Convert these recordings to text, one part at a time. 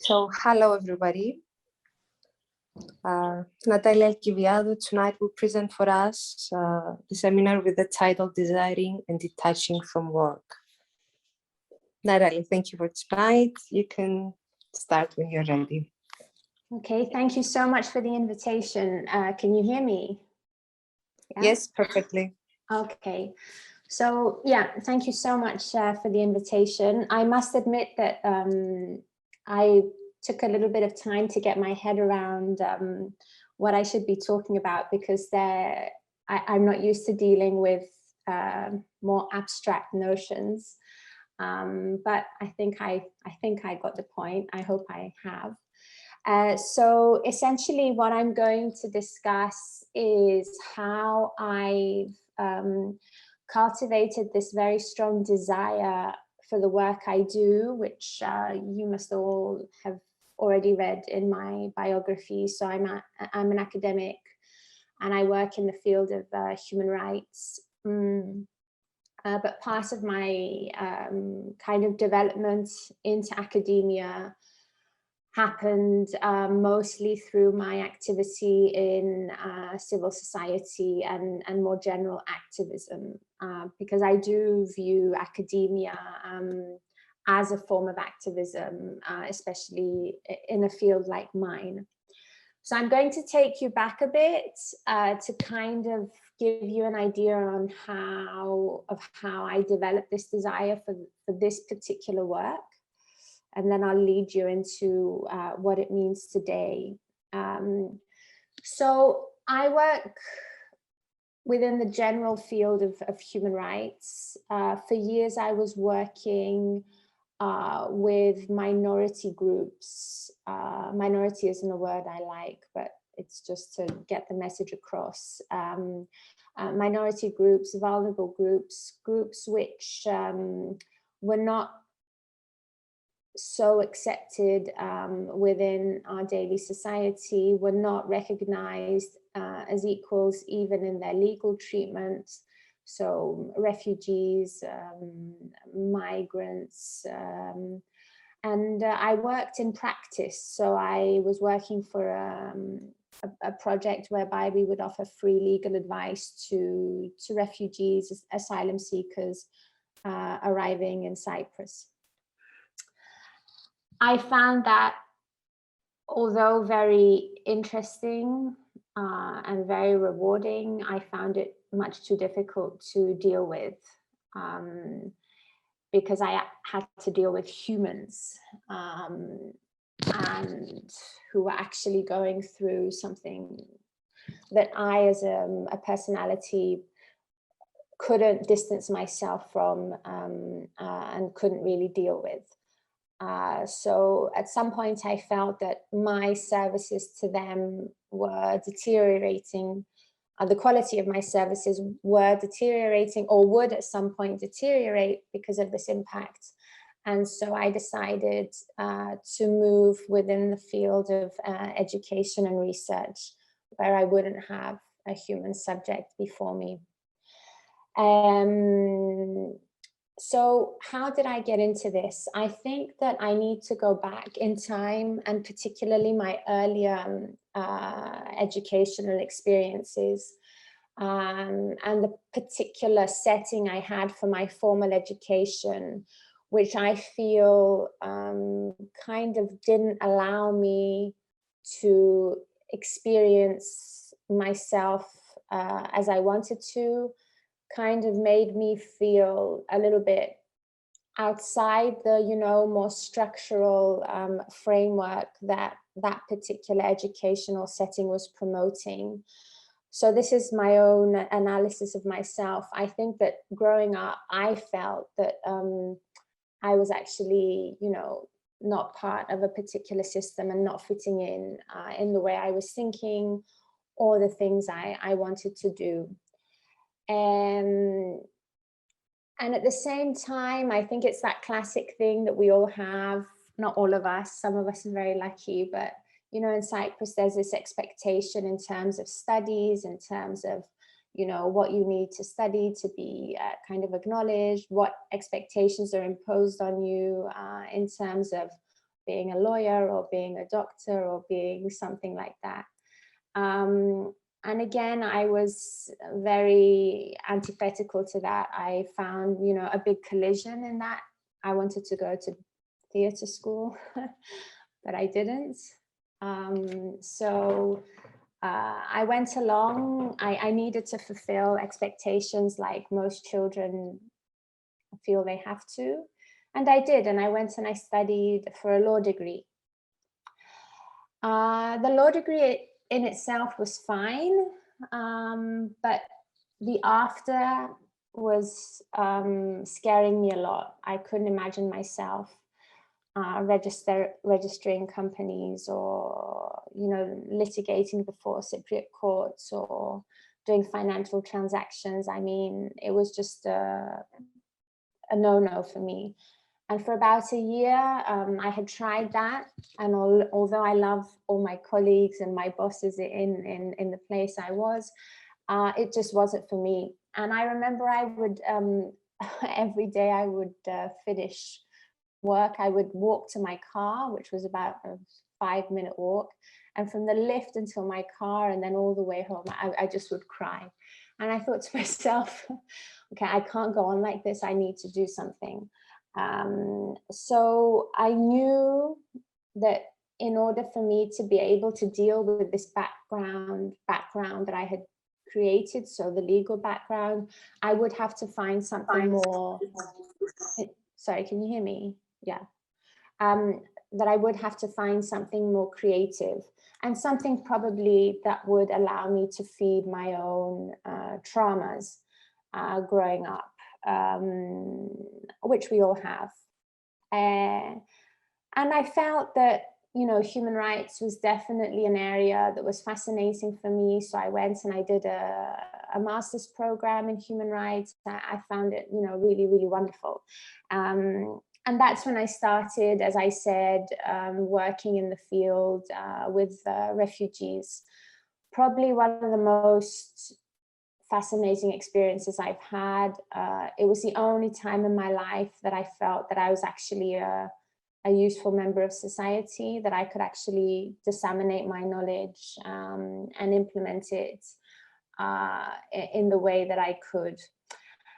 So, hello everybody. Natalie Alkiviadou tonight will present for us the seminar with the title Desiring and Detaching from Work. Natalie, thank you for tonight. You can start when you're ready. Okay, thank you so much for the invitation. Can you hear me? Yeah? Yes, perfectly. Okay, so yeah, thank you so much for the invitation. I must admit that I took a little bit of time to get my head around what I should be talking about, because I'm not used to dealing with more abstract notions. But I think I got the point. I hope I have. So essentially what I'm going to discuss is how I've cultivated this very strong desire for the work I do, which you must all have already read in my biography. So I'm an academic and I work in the field of human rights. But part of my kind of development into academia happened mostly through my activity in civil society and more general activism, because I do view academia as a form of activism, especially in a field like mine. So I'm going to take you back a bit to kind of give you an idea on how I developed this desire for this particular work. And then I'll lead you into what it means today. So I work within the general field of human rights. For years, I was working with minority groups. Minority isn't a word I like, but it's just to get the message across. Minority groups, vulnerable groups, groups which were not so accepted within our daily society, were not recognized as equals even in their legal treatment. So refugees, migrants, and I worked in practice. So I was working for a project whereby we would offer free legal advice to refugees, asylum seekers arriving in Cyprus. I found that, although very interesting and very rewarding, I found it much too difficult to deal with because I had to deal with humans and who were actually going through something that I, as a personality, couldn't distance myself from and couldn't really deal with. So at some point I felt that my services to them were deteriorating. The quality of my services were deteriorating, or would at some point deteriorate because of this impact. And so I decided to move within the field of education and research, where I wouldn't have a human subject before me. So how did I get into this? I think that I need to go back in time, and particularly my earlier educational experiences and the particular setting I had for my formal education, which I feel kind of didn't allow me to experience myself as I wanted to. Kind of made me feel a little bit outside the, more structural framework that particular educational setting was promoting. So this is my own analysis of myself. I think that growing up, I felt that I was actually, not part of a particular system and not fitting in the way I was thinking or the things I wanted to do. And at the same time, I think it's that classic thing that we all have, not all of us, some of us are very lucky, but in Cyprus, there's this expectation in terms of studies, in terms of, what you need to study to be kind of acknowledged, what expectations are imposed on you in terms of being a lawyer or being a doctor or being something like that. And again, I was very antithetical to that. I found, you know, a big collision in that. I wanted to go to theatre school, but I didn't. So I went along. I needed to fulfill expectations like most children feel they have to. And I did. And I went and I studied for a law degree. The law degree in itself was fine, but the after was scaring me a lot. I couldn't imagine myself registering companies or, you know, litigating before Cypriot courts or doing financial transactions. I mean, it was just a no-no for me. And for about a year, I had tried that. And although I love all my colleagues and my bosses in the place I was, it just wasn't for me. And I remember I would, every day I would finish work, I would walk to my car, which was about a 5-minute walk. And from the lift until my car and then all the way home, I just would cry. And I thought to myself, okay, I can't go on like this. I need to do something. So I knew that in order for me to be able to deal with this background that I had created, so the legal background, I would have to find something more. Sorry, can you hear me? Yeah. That I would have to find something more creative and something probably that would allow me to feed my own traumas growing up. Which we all have. And I felt that, you know, human rights was definitely an area that was fascinating for me. So I went and I did a master's program in human rights. I found it, you know, really, really wonderful. And that's when I started, as I said, working in the field with refugees. Probably one of the most fascinating experiences I've had. It was the only time in my life that I felt that I was actually a useful member of society, that I could actually disseminate my knowledge and implement it in the way that I could.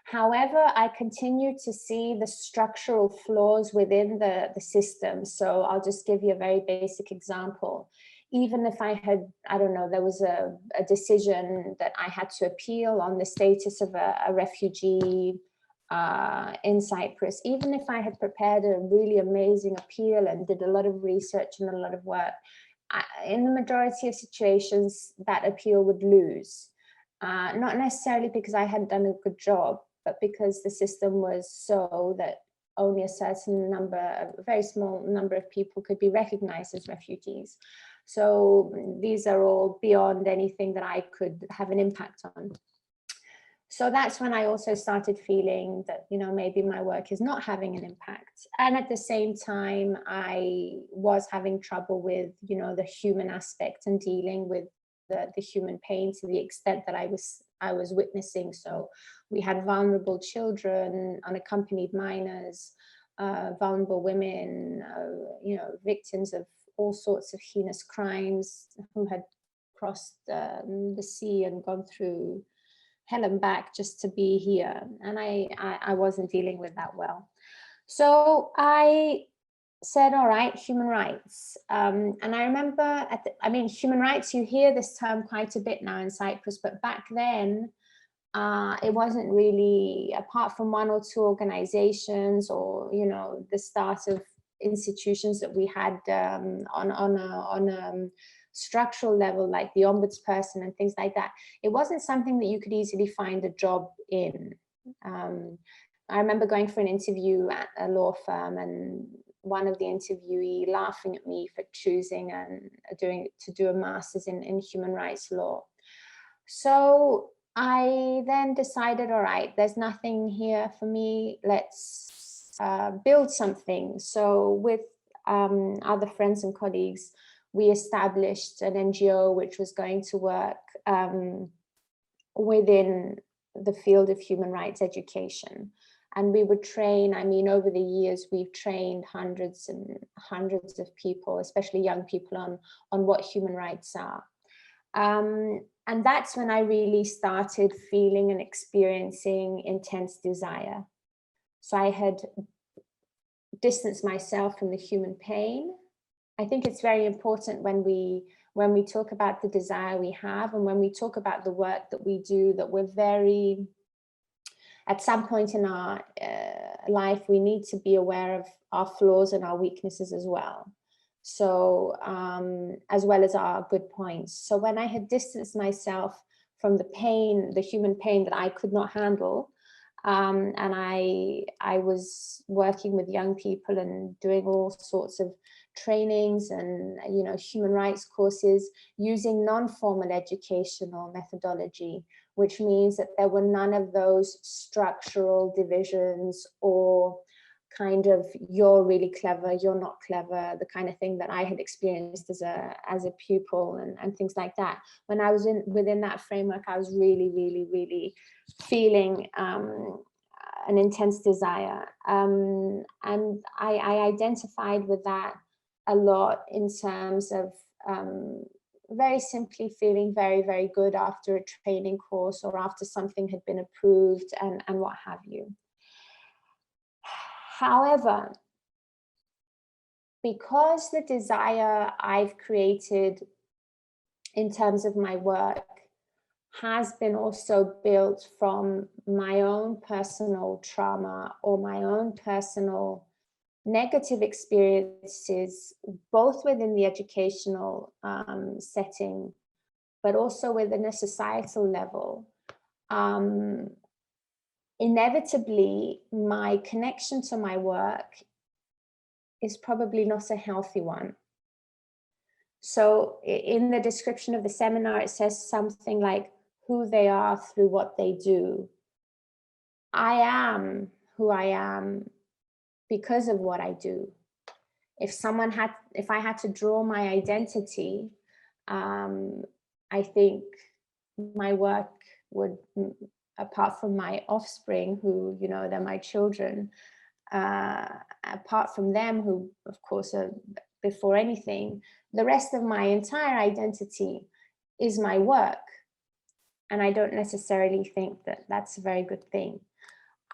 However, I continue to see the structural flaws within the system. So I'll just give you a very basic example. Even if I had, I don't know, there was a decision that I had to appeal on the status of a refugee in Cyprus, even if I had prepared a really amazing appeal and did a lot of research and a lot of work, in the majority of situations, that appeal would lose. Not necessarily because I hadn't done a good job, but because the system was so that only a certain number, a very small number of people could be recognized as refugees. So these are all beyond anything that I could have an impact on. So that's when I also started feeling that, you know, maybe my work is not having an impact. And at the same time, I was having trouble with, you know, the human aspect and dealing with the human pain to the extent that I was witnessing. So we had vulnerable children, unaccompanied minors, vulnerable women, you know, victims of all sorts of heinous crimes who had crossed the sea and gone through hell and back just to be here. And I wasn't dealing with that well. So I said, all right, human rights. And I remember, human rights, you hear this term quite a bit now in Cyprus, but back then, it wasn't really, apart from one or two organizations or, you know, the start of institutions that we had on a structural level, like the ombudsperson and things like that, it wasn't something that you could easily find a job in. I remember going for an interview at a law firm and one of the interviewee laughing at me for choosing and to do a master's in human rights law. So I then decided, all right, there's nothing here for me, let's build something. So with other friends and colleagues, we established an NGO which was going to work within the field of human rights education. And we would train, I mean, over the years, we've trained hundreds and hundreds of people, especially young people, on what human rights are. And that's when I really started feeling and experiencing intense desire. So I had distanced myself from the human pain. I think it's very important when we talk about the desire we have, and when we talk about the work that we do, that we're very, at some point in our life, we need to be aware of our flaws and our weaknesses as well. So, as well as our good points. So when I had distanced myself from the pain, the human pain that I could not handle, and I was working with young people and doing all sorts of trainings and, you know, human rights courses using non-formal educational methodology, which means that there were none of those structural divisions or kind of you're really clever, you're not clever, the kind of thing that I had experienced as a pupil and things like that. When I was within that framework, I was really feeling an intense desire, and I identified with that a lot in terms of very simply feeling very good after a training course or after something had been approved and what have you. However, because the desire I've created in terms of my work has been also built from my own personal trauma or my own personal negative experiences, both within the educational setting, but also within a societal level, inevitably my connection to my work is probably not a healthy one. So in the description of the seminar, it says something like who they are through what they do. I am who I am because of what I do. If I had to draw my identity, I think my work would, apart from my offspring, who, you know, they're my children, apart from them, who of course are before anything, the rest of my entire identity is my work. And I don't necessarily think that that's a very good thing.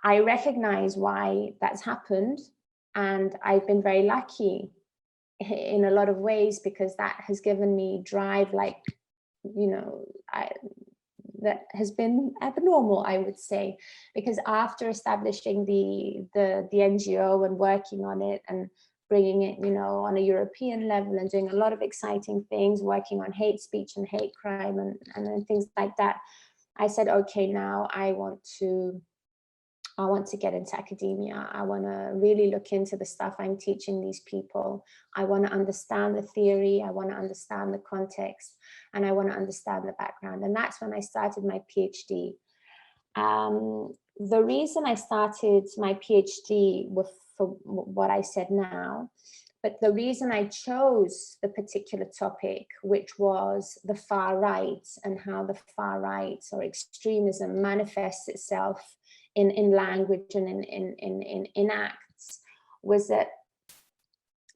I recognize why that's happened, and I've been very lucky in a lot of ways, because that has given me drive, like, you know, that has been abnormal, I would say, because after establishing the NGO and working on it and bringing it, you know, on a European level and doing a lot of exciting things, working on hate speech and hate crime and things like that, I said, okay, now I want to get into academia. I want to really look into the stuff I'm teaching these people. I want to understand the theory. I want to understand the context, and I want to understand the background. And that's when I started my PhD. The reason I started my PhD was for what I said now, but the reason I chose the particular topic, which was the far right and how the far right or extremism manifests itself in language and in acts, was that,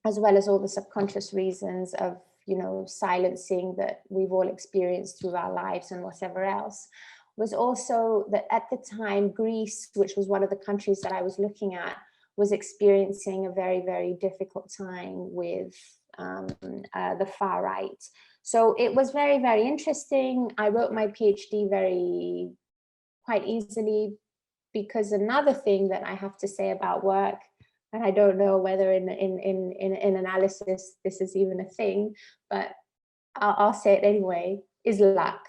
as well as all the subconscious reasons of, you know, silencing that we've all experienced through our lives and whatever else, was also that at the time, Greece, which was one of the countries that I was looking at, was experiencing a very difficult time with the far right. So it was very interesting. I wrote my PhD quite easily, because another thing that I have to say about work, and I don't know whether in analysis this is even a thing, but I'll say it anyway, is luck.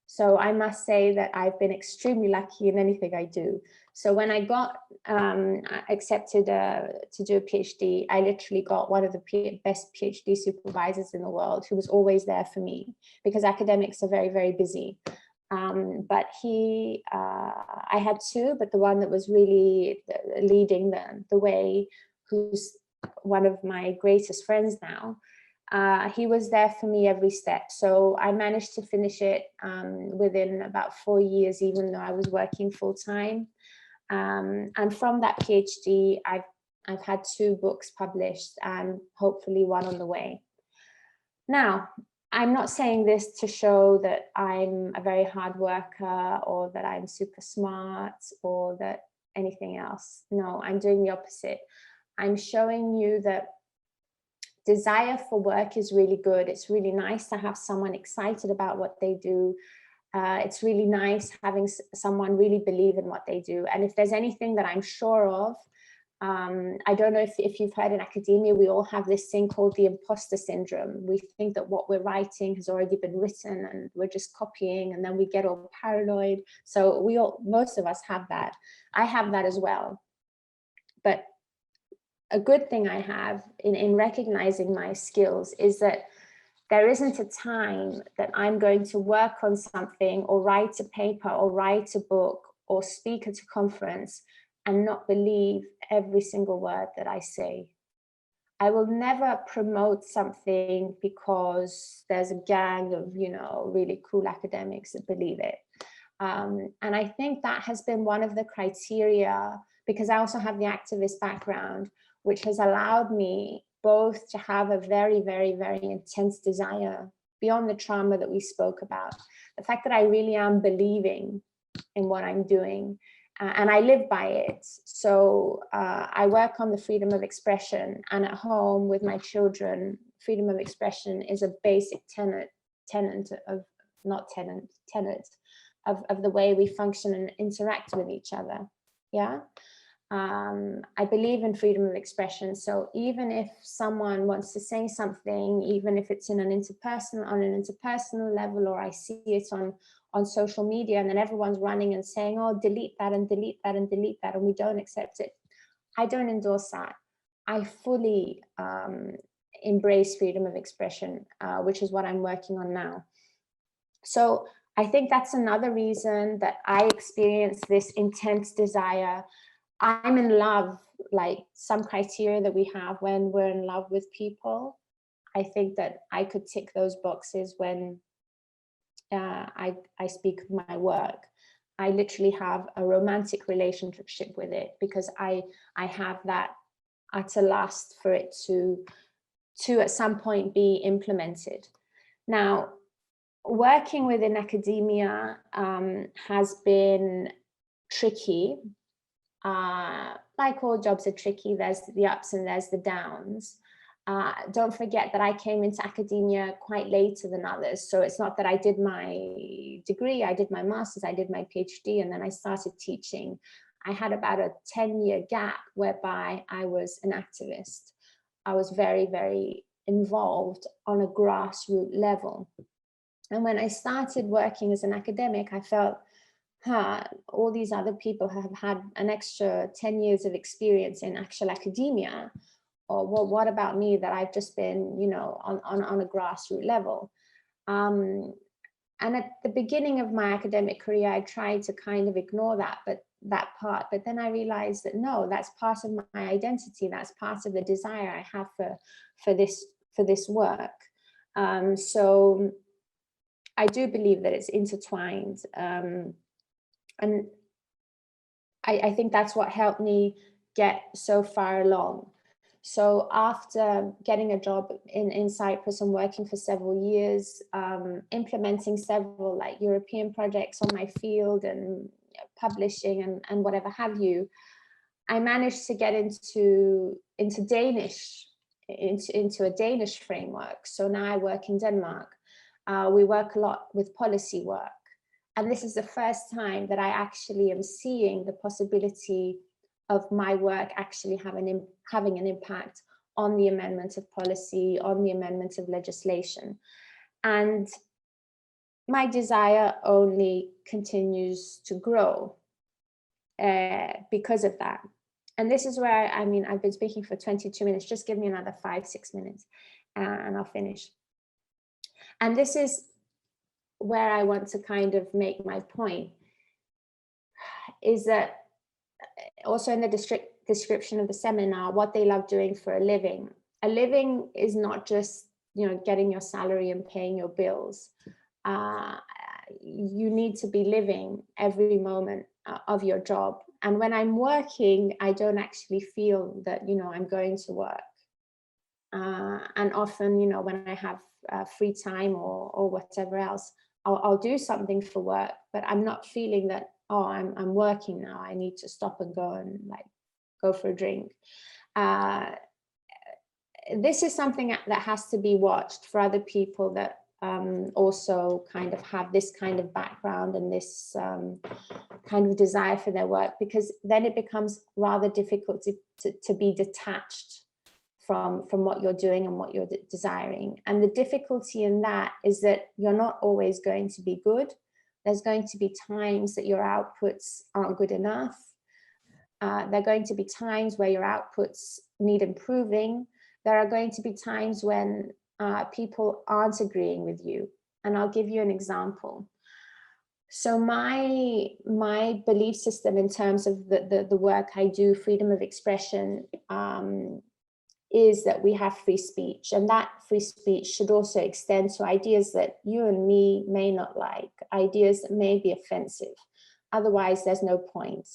So I must say that I've been extremely lucky in anything I do. So when I got accepted to do a PhD, I literally got one of the best PhD supervisors in the world, who was always there for me, because academics are very busy. But I had two, but the one that was really leading the way, who's one of my greatest friends now, he was there for me every step. So I managed to finish it within about 4 years, even though I was working full time. And from that PhD, I've had 2 books published and hopefully 1 on the way. Now, I'm not saying this to show that I'm a very hard worker or that I'm super smart or that anything else. No, I'm doing the opposite. I'm showing you that desire for work is really good. It's really nice to have someone excited about what they do. It's really nice having someone really believe in what they do. And if there's anything that I'm sure of, I don't know if you've heard in academia, we all have this thing called the imposter syndrome. We think that what we're writing has already been written and we're just copying, and then we get all paranoid. So most of us have that. I have that as well. But a good thing I have in recognizing my skills is that there isn't a time that I'm going to work on something or write a paper or write a book or speak at a conference and not believe every single word that I say. I will never promote something because there's a gang of, really cool academics that believe it. And I think that has been one of the criteria, because I also have the activist background, which has allowed me both to have a very, very, very intense desire beyond the trauma that we spoke about. The fact that I really am believing in what I'm doing, and I live by it. So I work on the freedom of expression, and at home with my children, freedom of expression is a basic tenet of the way we function and interact with each other. Yeah. I believe in freedom of expression. So even if someone wants to say something, even if it's on an interpersonal level, or I see it on social media, and then everyone's running and saying, oh, delete that and delete that and delete that, and we don't accept it, I don't endorse that. I fully embrace freedom of expression, which is what I'm working on now. So I think that's another reason that I experience this intense desire. I'm in love, like some criteria that we have when we're in love with people. I think that I could tick those boxes when I speak of my work. I literally have a romantic relationship with it, because I have that utter lust for it to at some point be implemented. Now, working within academia has been tricky. Like all jobs are tricky, there's the ups and there's the downs. Don't forget that I came into academia quite later than others. So it's not that I did my degree, I did my master's, I did my PhD, and then I started teaching. I had about a 10-year gap whereby I was an activist. I was very, very involved on a grassroots level. And when I started working as an academic, I felt, all these other people have had an extra 10 years of experience in actual academia. Or well, what about me, that I've just been, on a grassroots level? And at the beginning of my academic career, I tried to kind of ignore that part. But then I realized that no, that's part of my identity. That's part of the desire I have for this work. So I do believe that it's intertwined. And I think that's what helped me get so far along. So after getting a job in Cyprus and working for several years, implementing several like European projects on my field and publishing and whatever have you, I managed to get into Danish, into a Danish framework. So now I work in Denmark. We work a lot with policy work. And this is the first time that I actually am seeing the possibility of my work actually having an impact on the amendment of policy, on the amendment of legislation. And my desire only continues to grow because of that. And this is where, I've been speaking for 22 minutes, just give me another 5-6 minutes and I'll finish. And this is where I want to kind of make my point, is that also in the description of the seminar, what they love doing for a living. A living is not just, getting your salary and paying your bills. You need to be living every moment of your job. And when I'm working, I don't actually feel that, you know, I'm going to work. And often, you know, when I have free time or whatever else, I'll do something for work, but I'm not feeling that, oh, I'm working now, I need to stop and go and like go for a drink. This is something that has to be watched for other people that also kind of have this kind of background and this kind of desire for their work, because then it becomes rather difficult to be detached from what you're doing and what you're desiring. And the difficulty in that is that you're not always going to be good. There's going to be times that your outputs aren't good enough. There are going to be times where your outputs need improving. There are going to be times when people aren't agreeing with you. And I'll give you an example. So my belief system in terms of the work I do, freedom of expression, is that we have free speech, and that free speech should also extend to ideas that you and me may not like, ideas that may be offensive. Otherwise, there's no point,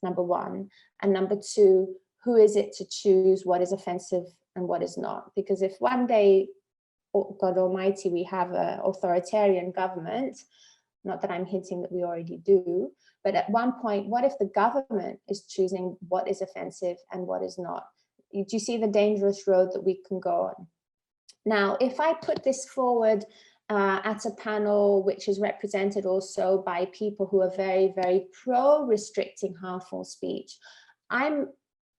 number one. And number two, who is it to choose what is offensive and what is not? Because if one day, God Almighty, we have an authoritarian government, not that I'm hinting that we already do, but at one point, what if the government is choosing what is offensive and what is not? Do you see the dangerous road that we can go on? Now, if I put this forward at a panel which is represented also by people who are very, very pro-restricting harmful speech, I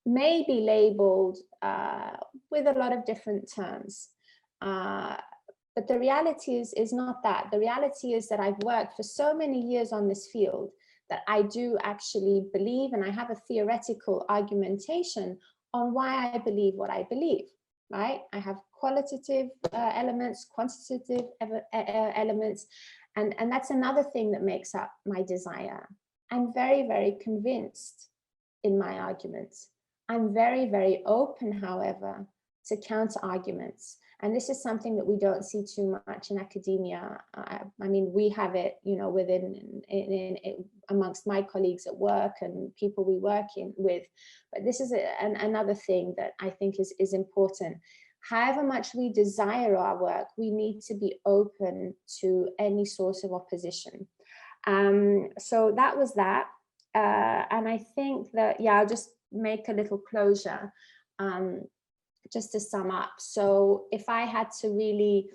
may be labeled with a lot of different terms. But the reality is not that. The reality is that I've worked for so many years on this field that I do actually believe, and I have a theoretical argumentation on why I believe what I believe, right? I have qualitative elements, quantitative elements, and that's another thing that makes up my desire. I'm very, very convinced in my arguments. I'm very, very open, however, to counter arguments. And this is something that we don't see too much in academia. I mean, we have it, you know, within amongst my colleagues at work and people we work with. But this is another thing that I think is important. However much we desire our work, we need to be open to any source of opposition. So that was that. And I think that, yeah, I'll just make a little closure. Just to sum up, so if I had to really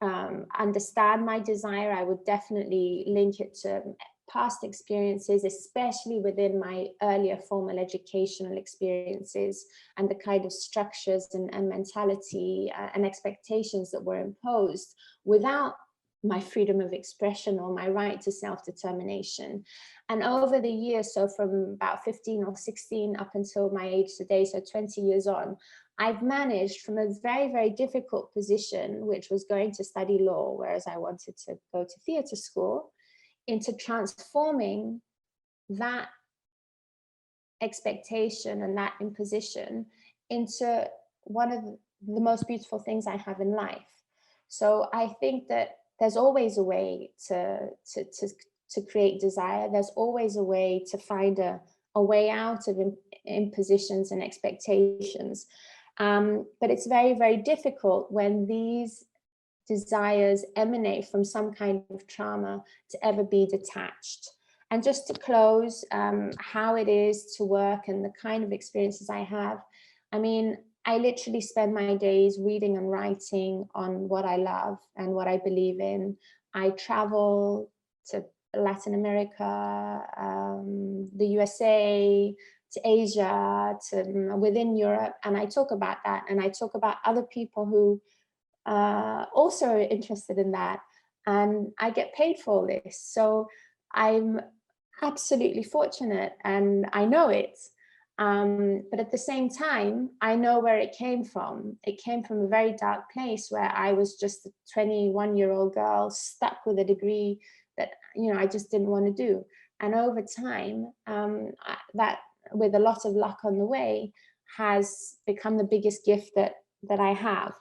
understand my desire, I would definitely link it to past experiences, especially within my earlier formal educational experiences and the kind of structures and mentality and expectations that were imposed without my freedom of expression or my right to self-determination. And over the years, so from about 15 or 16 up until my age today, so 20 years on, I've managed from a very, very difficult position, which was going to study law, whereas I wanted to go to theatre school, into transforming that expectation and that imposition into one of the most beautiful things I have in life. So I think that there's always a way to create desire. There's always a way to find a way out of impositions and expectations. But it's very, very difficult when these desires emanate from some kind of trauma to ever be detached. And just to close, how it is to work and the kind of experiences I have, I mean, I literally spend my days reading and writing on what I love and what I believe in. I travel to Latin America, the USA, to Asia, to within Europe, and I talk about that, and I talk about other people who also are interested in that, and I get paid for all this. So I'm absolutely fortunate, and I know it. But at the same time, I know where it came from. It came from a very dark place where I was just a 21-year-old girl stuck with a degree that, you know, I just didn't want to do. And over time, that, with a lot of luck on the way, has become the biggest gift that I have.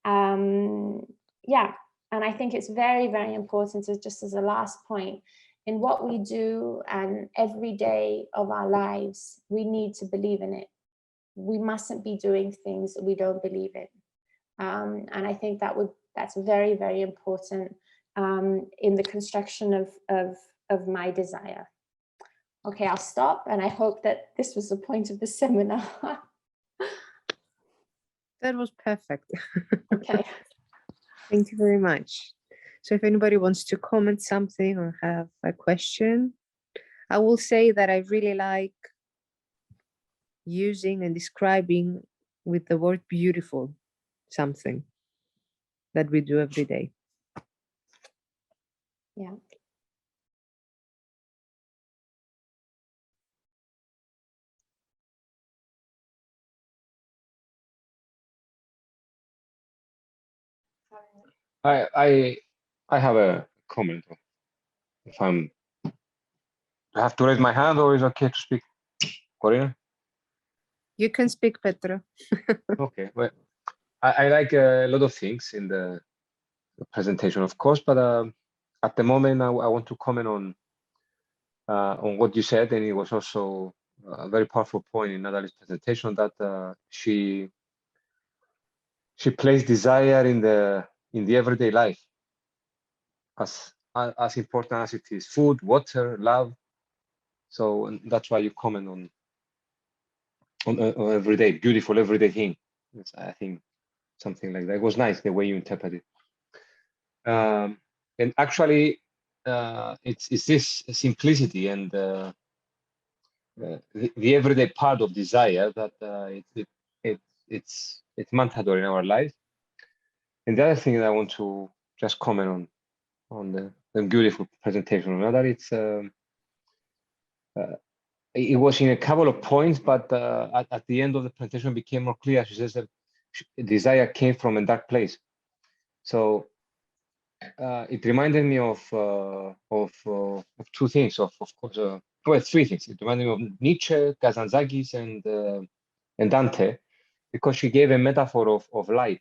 Yeah, and I think it's very, very important, just as a last point, in what we do and every day of our lives, we need to believe in it. We mustn't be doing things that we don't believe in. And I think that's very, very important in the construction of my desire. Okay, I'll stop, and I hope that this was the point of the seminar. That was perfect. Okay. Thank you very much. So if anybody wants to comment something or have a question, I will say that I really like using and describing with the word beautiful something that we do every day. Yeah. I have a comment. If I have to raise my hand, or is it okay to speak, Corina? You can speak, Petro. Okay. Well, I like a lot of things in the presentation, of course, but at the moment I want to comment on what you said, and it was also a very powerful point in Natalie's presentation that she placed desire in the everyday life as important as it is food, water, love. So that's why you comment on everyday, beautiful everyday thing. It's, I think something like that. It was nice the way you interpreted. And actually, it's this simplicity and the everyday part of desire that it's mandatory in our life. And the other thing that I want to just comment on the beautiful presentation, that it's it was in a couple of points, but at the end of the presentation it became more clear. She says that desire came from a dark place. So it reminded me of two things, of course, well, three things. It reminded me of Nietzsche, Kazantzakis, and Dante, because she gave a metaphor of light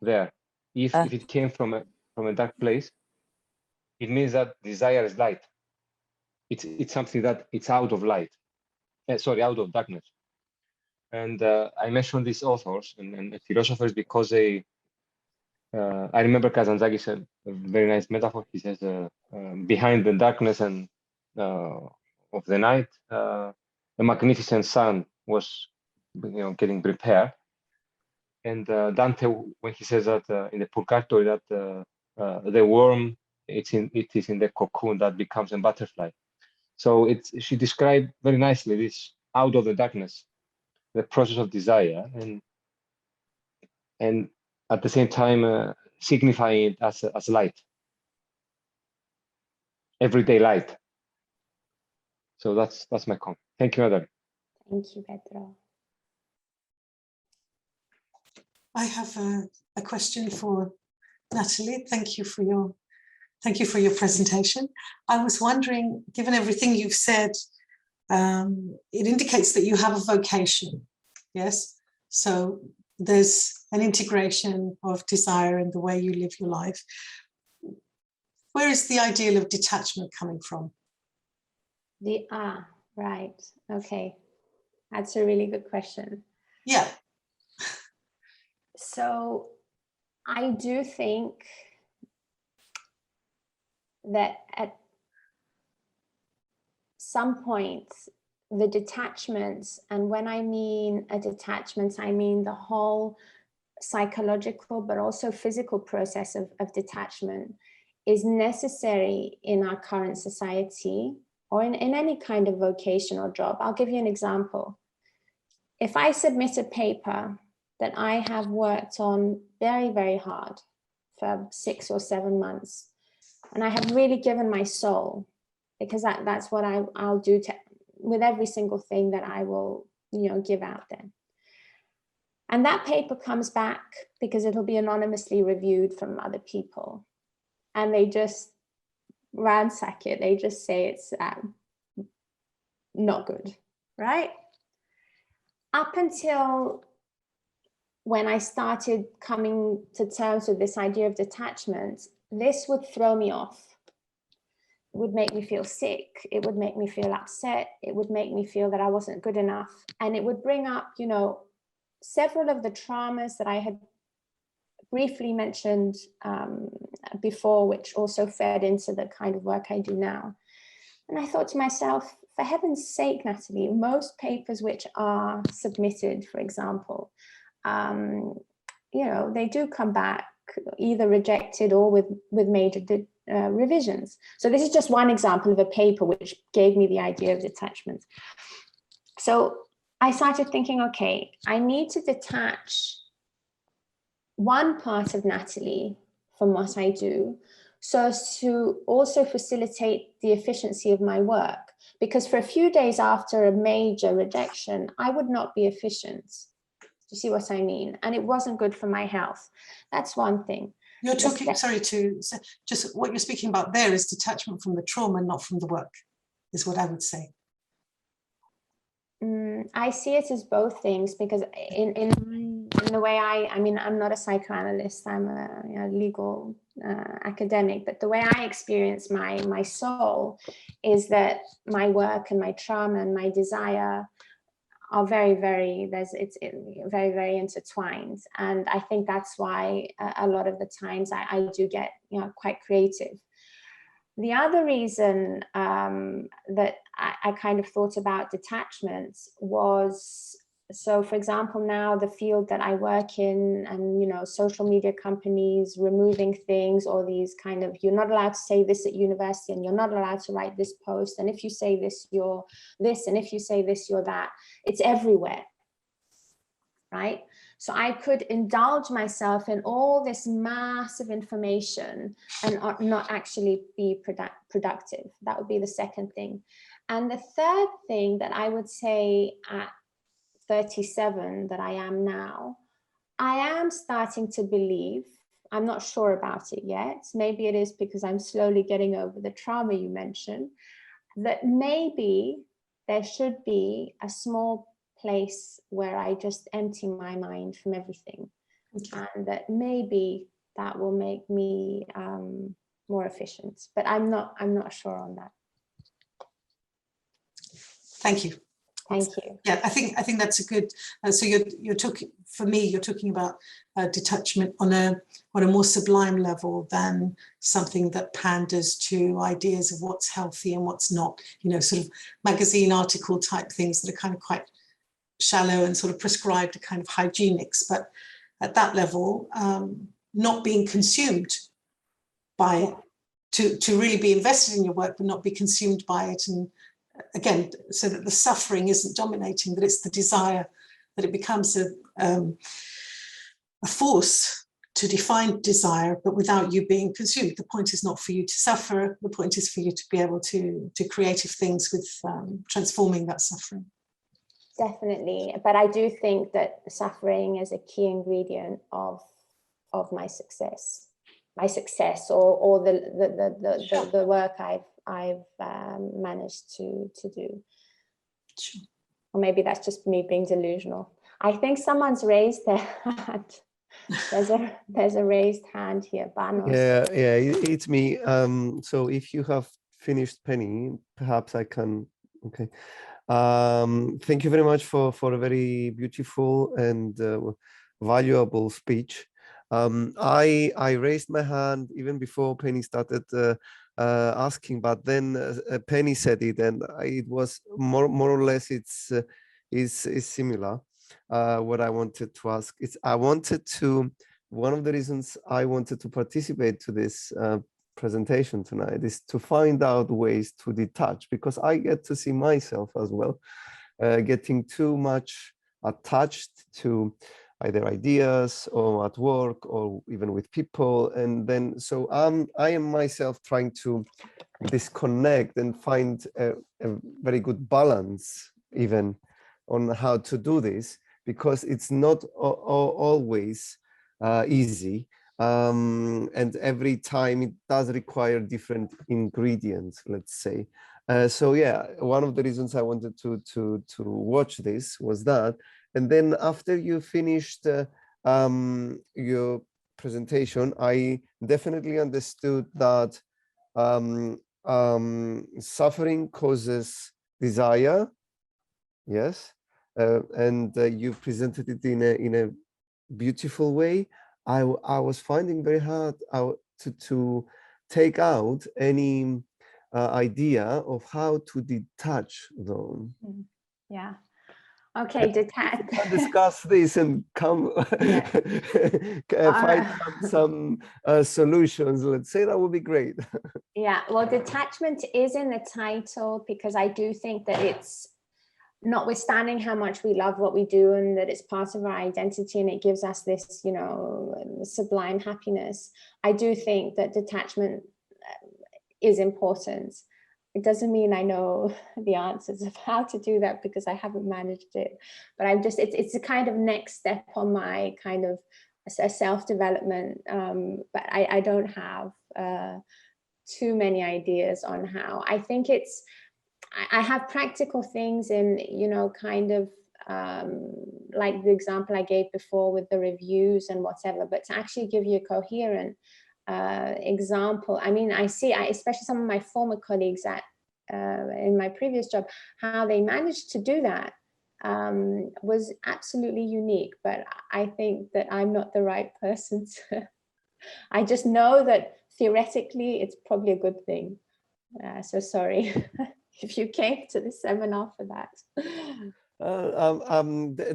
there. If it came from a dark place, it means that desire is light. It's something that it's out of light. Out of darkness. And I mentioned these authors and philosophers because they. I remember Kazantzakis said a very nice metaphor. He says, behind the darkness and of the night, a magnificent sun was, getting prepared. And Dante, when he says that in the Purgatory, that the worm, it is in the cocoon that becomes a butterfly. So she described very nicely this out of the darkness, the process of desire, and at the same time signifying it as light, everyday light. So that's my comment. Thank you, Natalie. Thank you, Pedro. I have a question for Natalie. Thank you for your presentation. I was wondering, given everything you've said, it indicates that you have a vocation. Yes, so there's an integration of desire in the way you live your life. Where is the ideal of detachment coming from? Right. Okay. That's a really good question. Yeah. So I do think that at some point, the detachments, and when I mean a detachment, I mean the whole psychological but also physical process of detachment is necessary in our current society or in any kind of vocational job. I'll give you an example. If I submit a paper that I have worked on very, very hard for 6 or 7 months, and I have really given my soul, because that's what I'll do with every single thing that I will, give out there. And that paper comes back because it'll be anonymously reviewed from other people. And they just ransack it. They just say it's not good, right? Up until when I started coming to terms with this idea of detachment, this would throw me off. would make me feel sick. It would make me feel upset. It would make me feel that I wasn't good enough. And it would bring up, you know, several of the traumas that I had briefly mentioned before, which also fed into the kind of work I do now. And I thought to myself, for heaven's sake, Natalie, most papers which are submitted, for example, you know, they do come back either rejected or with major revisions. So this is just one example of a paper which gave me the idea of detachment. So I started thinking, okay, I need to detach one part of Natalie from what I do, so as to also facilitate the efficiency of my work. Because for a few days after a major rejection, I would not be efficient. Do you see what I mean? And it wasn't good for my health. That's one thing. You're talking, sorry to, just what you're speaking about there is detachment from the trauma, not from the work, is what I would say. I see it as both things, because in the way I mean, I'm not a psychoanalyst, I'm a legal academic, but the way I experience my soul is that my work and my trauma and my desire are very, very intertwined. And I think that's why a lot of the times I do get, you know, quite creative. The other reason that I kind of thought about detachment was, so for example, now the field that I work in, and, you know, social media companies removing things, or these kind of, you're not allowed to say this at university, and you're not allowed to write this post, and if you say this, you're this, and if you say this, you're that. It's everywhere, right? So I could indulge myself in all this massive information and not actually be productive. That would be the second thing. And the third thing that I would say at 37 that I am now, I am starting to believe, I'm not sure about it yet, maybe it is because I'm slowly getting over the trauma you mentioned, that maybe there should be a small place where I just empty my mind from everything. Okay. And that maybe that will make me more efficient, but I'm not sure on that. Thank you. Thank you. Yeah, I think that's a good. So you're talking, for me, you're talking about detachment on a more sublime level than something that panders to ideas of what's healthy and what's not. You know, sort of magazine article type things that are kind of quite shallow and sort of prescribed kind of hygienics. But at that level, not being consumed by it, to really be invested in your work, but not be consumed by it, and again, so that the suffering isn't dominating, that it's the desire, that it becomes a force to define desire, but without you being consumed. The point is not for you to suffer. The point is for you to be able to do creative things with transforming that suffering. Definitely, but I do think that suffering is a key ingredient of my success, or the work I've managed to do. Sure. Or maybe that's just me being delusional. I think someone's raised their hand. There's a raised hand here, Banos. Yeah, it's me. So if you have finished, Penny, perhaps I can. Okay. Thank you very much for a very beautiful and valuable speech. I raised my hand even before Penny started asking, but then Penny said it, and it was more or less is similar. What I wanted to ask is, one of the reasons I wanted to participate to this presentation tonight is to find out ways to detach, because I get to see myself as well getting too much attached to either ideas or at work or even with people, and then so I am myself trying to disconnect and find a very good balance even on how to do this, because it's not always easy. And every time it does require different ingredients, let's say. So yeah, one of the reasons I wanted to watch this was that. And then after you finished your presentation, I definitely understood that suffering causes desire, yes, and you presented it in a beautiful way. I was finding very hard to take out any idea of how to detach them. Yeah. Okay, detach. We can discuss this and come find some solutions. Let's say that would be great. Yeah, well, detachment is in the title because I do think that it's, notwithstanding how much we love what we do and that it's part of our identity and it gives us this, you know, sublime happiness, I do think that detachment is important. It doesn't mean I know the answers of how to do that because I haven't managed it, but I'm just, it's a kind of next step on my kind of a self-development, but I don't have too many ideas on how. I think it's, I have practical things in, you know, kind of like the example I gave before with the reviews and whatever, but to actually give you a coherent example. I mean, I see, especially some of my former colleagues at in my previous job, how they managed to do that was absolutely unique. But I think that I'm not the right person to. I just know that theoretically it's probably a good thing. So sorry if you came to the seminar for that.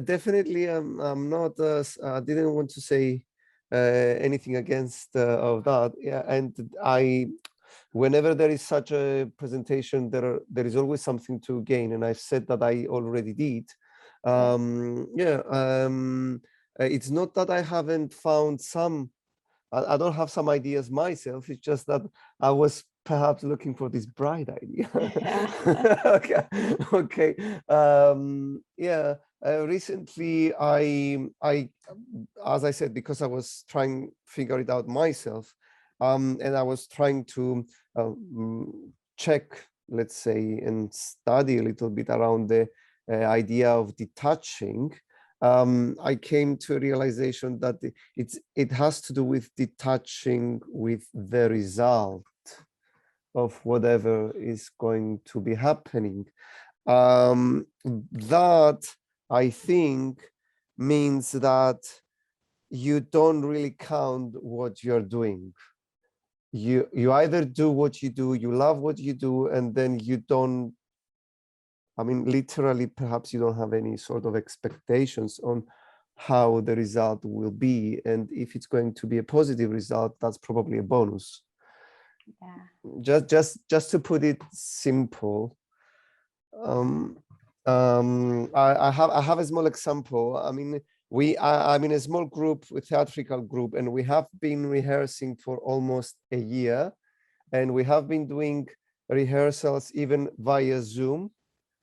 Definitely, I'm not. Didn't want to say anything against of that. Yeah, and whenever there is such a presentation, there is always something to gain, and I've said that I already did. It's not that I haven't found some. I don't have some ideas myself. It's just that I was perhaps looking for this bright idea. Yeah. Okay. Yeah. Recently, I, as I said, because I was trying to figure it out myself, and I was trying to check, let's say, and study a little bit around the idea of detaching. I came to a realization that it has to do with detaching with the result of whatever is going to be happening. That I think means that you don't really count what you're doing. You either do what you do, you love what you do, and then you don't, I mean, literally, perhaps you don't have any sort of expectations on how the result will be. And if it's going to be a positive result, that's probably a bonus. Yeah. Just to put it simple, I have a small example. I mean, I'm in a small group, a theatrical group, and we have been rehearsing for almost a year, and we have been doing rehearsals even via Zoom.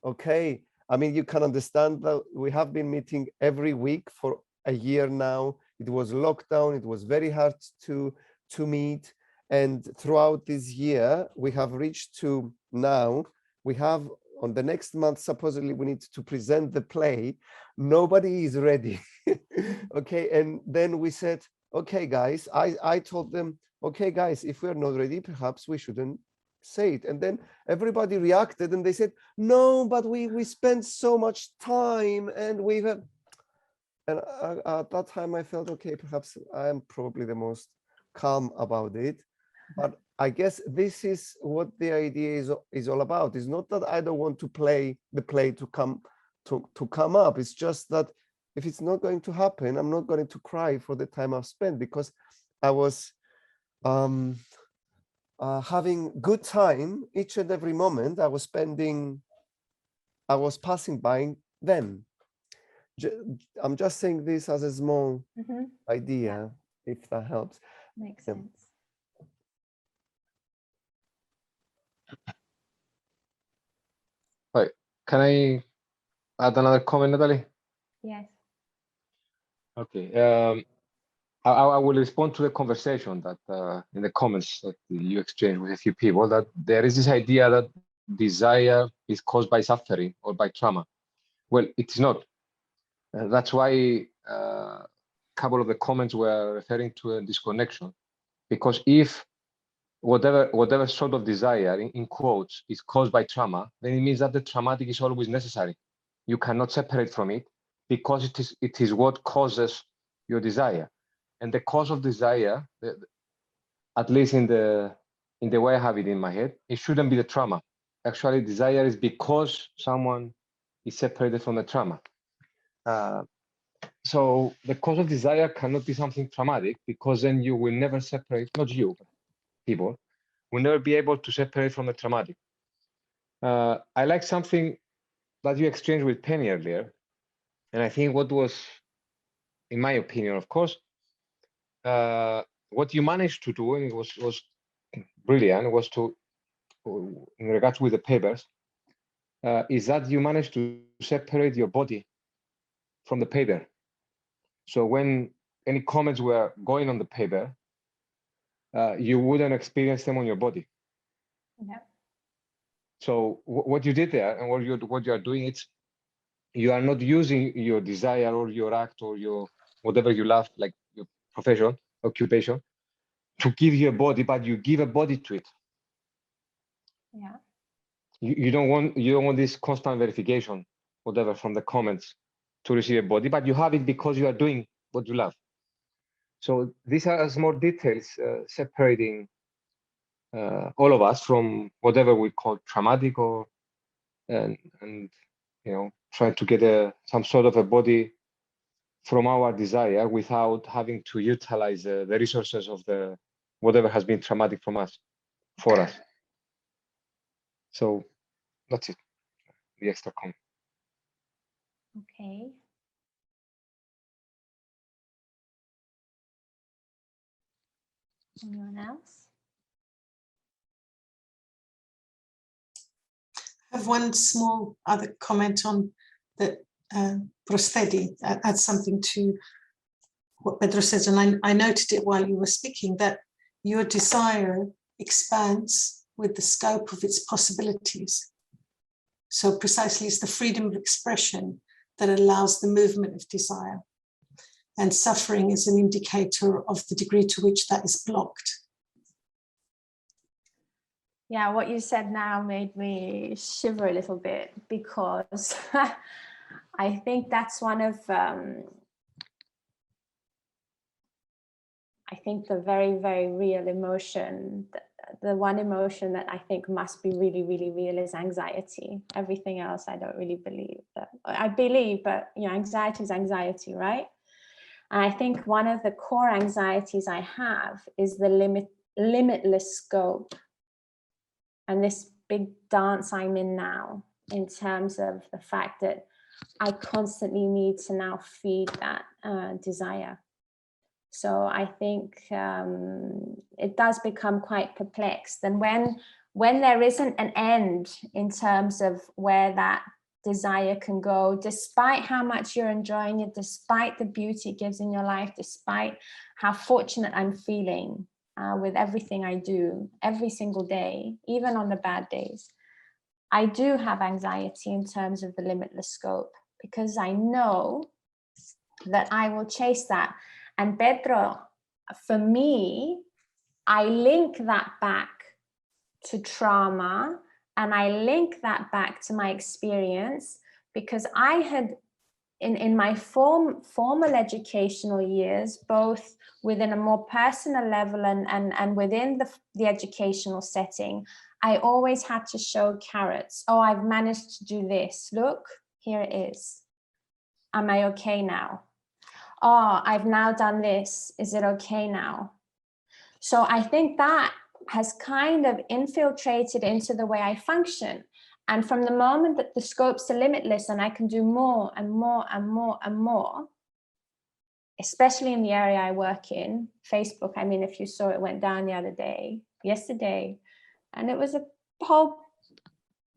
Okay, I mean, you can understand that we have been meeting every week for a year now. It was lockdown. It was very hard to meet. And throughout this year, we have reached to now, we have on the next month, supposedly we need to present the play. Nobody is ready. Okay, and then we said, okay, guys, I told them, okay, guys, if we're not ready, perhaps we shouldn't say it. And then everybody reacted and they said, no, but we spent so much time and we have, and at that time I felt, okay, perhaps I am probably the most calm about it. But I guess this is what the idea is all about. It's not that I don't want to play the play to come up. It's just that if it's not going to happen, I'm not going to cry for the time I've spent, because I was having good time each and every moment I was passing by them. I'm just saying this as a small idea, if that helps. Makes sense. Right. Can I add another comment, Natalie? Yes. Okay. I will respond to the conversation that in the comments that you exchanged with a few people, that there is this idea that desire is caused by suffering or by trauma. Well, it's not. That's why a couple of the comments were referring to a disconnection, because if whatever sort of desire, in quotes, is caused by trauma, then it means that the traumatic is always necessary. You cannot separate from it because it is what causes your desire. And the cause of desire, at least in the way I have it in my head, it shouldn't be the trauma. Actually, desire is because someone is separated from the trauma. So the cause of desire cannot be something traumatic, because then you will never separate, not you, but people, will never be able to separate from the traumatic. I like something that you exchanged with Penny earlier, and I think what was, in my opinion, of course, what you managed to do, and it was brilliant, was to, in regards with the papers, is that you managed to separate your body from the paper. So when any comments were going on the paper, you wouldn't experience them on your body. Yeah. So what you did there, and what you are doing, it's, you are not using your desire or your act or your whatever you love, like your profession, occupation, to give you a body, but you give a body to it. Yeah. You don't want this constant verification, whatever, from the comments to receive a body, but you have it because you are doing what you love. So these are small details separating all of us from whatever we call traumatic, or and you know, trying to get some sort of a body from our desire without having to utilize the resources of the whatever has been traumatic from us, for us. So that's it, the extra comment. Okay. Anyone else? I have one small other comment on that. Prostheti, add something to what Pedro says, and I noted it while you were speaking, that your desire expands with the scope of its possibilities. So precisely, it's the freedom of expression that allows the movement of desire. And suffering is an indicator of the degree to which that is blocked. Yeah, what you said now made me shiver a little bit, because I think that's one of, I think the very, very real emotion, the one emotion that I think must be really, really real is anxiety. Everything else I don't really believe. I believe, but you know, anxiety is anxiety, right? And I think one of the core anxieties I have is the limitless scope, and this big dance I'm in now, in terms of the fact that I constantly need to now feed that desire. So I think it does become quite perplexed. And when there isn't an end in terms of where that desire can go, despite how much you're enjoying it, despite the beauty it gives in your life, despite how fortunate I'm feeling with everything I do every single day, even on the bad days, I do have anxiety in terms of the limitless scope, because I know that I will chase that. And Pedro, for me, I link that back to trauma, and I link that back to my experience, because I had, in my formal educational years, both within a more personal level and within the educational setting, I always had to show carrots. Oh, I've managed to do this. Look, here it is. Am I okay now? Oh, I've now done this. Is it okay now? So I think that has kind of infiltrated into the way I function. And from the moment that the scopes are limitless and I can do more and more and more and more, especially in the area I work in, Facebook, I mean, if you saw it went down the other day, yesterday, and it was a whole,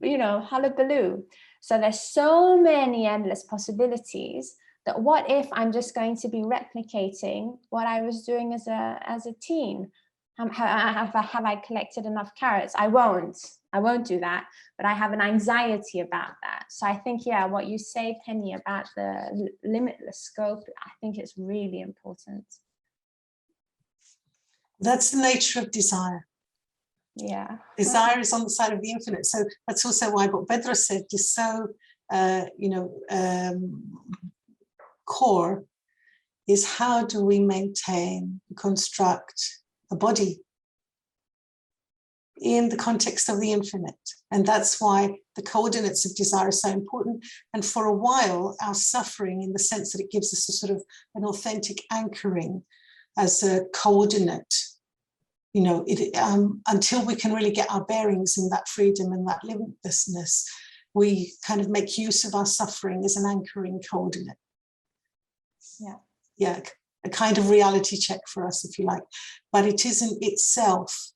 you know, hullabaloo. So there's so many endless possibilities that what if I'm just going to be replicating what I was doing as a teen? Have I collected enough carrots? I won't do that, but I have an anxiety about that. So I think, yeah, what you say, Penny, about the limitless scope, I think it's really important. That's the nature of desire. Yeah. Desire is on the side of the infinite. So that's also why what Pedro said is so, core, is how do we maintain, construct a body in the context of the infinite? And that's why the coordinates of desire are so important. And for a while, our suffering, in the sense that it gives us a sort of an authentic anchoring as a coordinate, until we can really get our bearings in that freedom and that limitlessness, we kind of make use of our suffering as an anchoring coordinate. Yeah, a kind of reality check for us, if you like. But it isn't itself.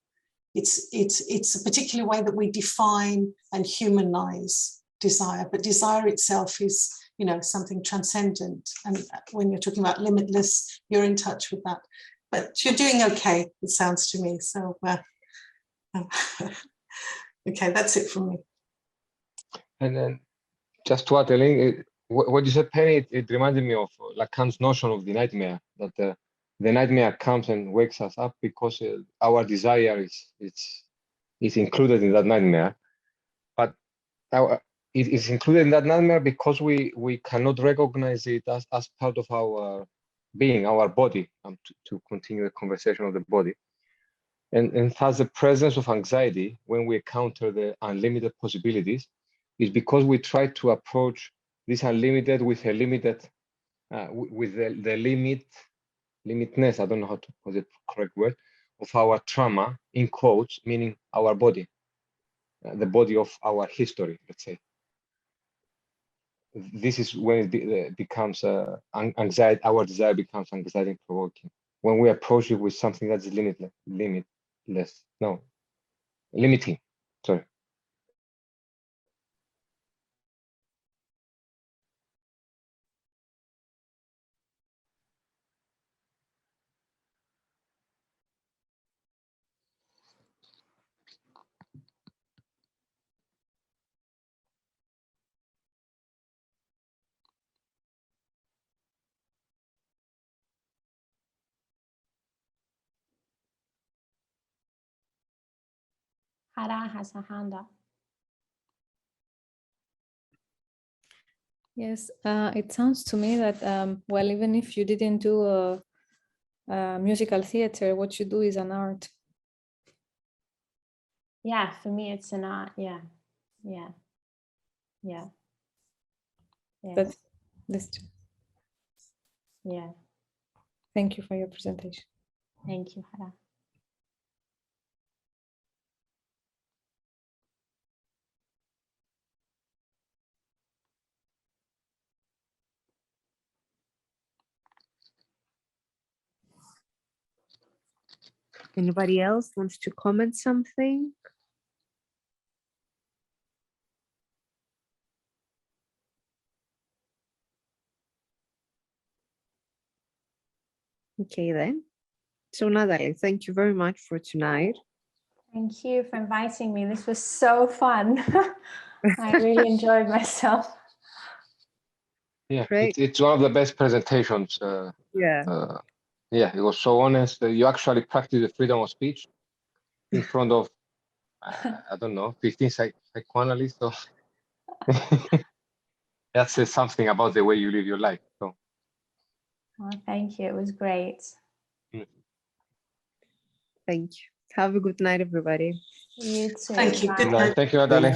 It's a particular way that we define and humanize desire. But desire itself is, something transcendent. And when you're talking about limitless, you're in touch with that. But you're doing okay, it sounds to me. So, okay, that's it from me. And then just to add a link, what you said, Penny, it reminded me of Lacan's notion of the nightmare, that the nightmare comes and wakes us up because our desire is included in that nightmare. But it is included in that nightmare because we cannot recognize it as part of our being, our body, to continue the conversation of the body. And thus the presence of anxiety when we encounter the unlimited possibilities is because we try to approach this unlimited with a limited, with the limitness, I don't know how to put the correct word, of our trauma, in quotes, meaning our body, the body of our history, let's say. This is when it becomes anxiety, our desire becomes anxiety provoking. When we approach it with something that's limiting, sorry. Hara has a hand up. Yes, it sounds to me that, well, even if you didn't do musical theater, what you do is an art. Yeah, for me, it's an art. Yeah. Yes. That's true. Yeah. Thank you for your presentation. Thank you, Hara. Anybody else wants to comment something? Okay then. So Natalie, thank you very much for tonight. Thank you for inviting me. This was so fun. I really enjoyed myself. Yeah, Great. it's one of the best presentations. Yeah. Yeah, it was so honest. You actually practice the freedom of speech in front of, I don't know, 15 psychoanalysts. So that says something about the way you live your life. So. Oh, thank you. It was great. Thank you. Have a good night, everybody. You too. Thank you. Bye. Good night. Thank you, Natalie.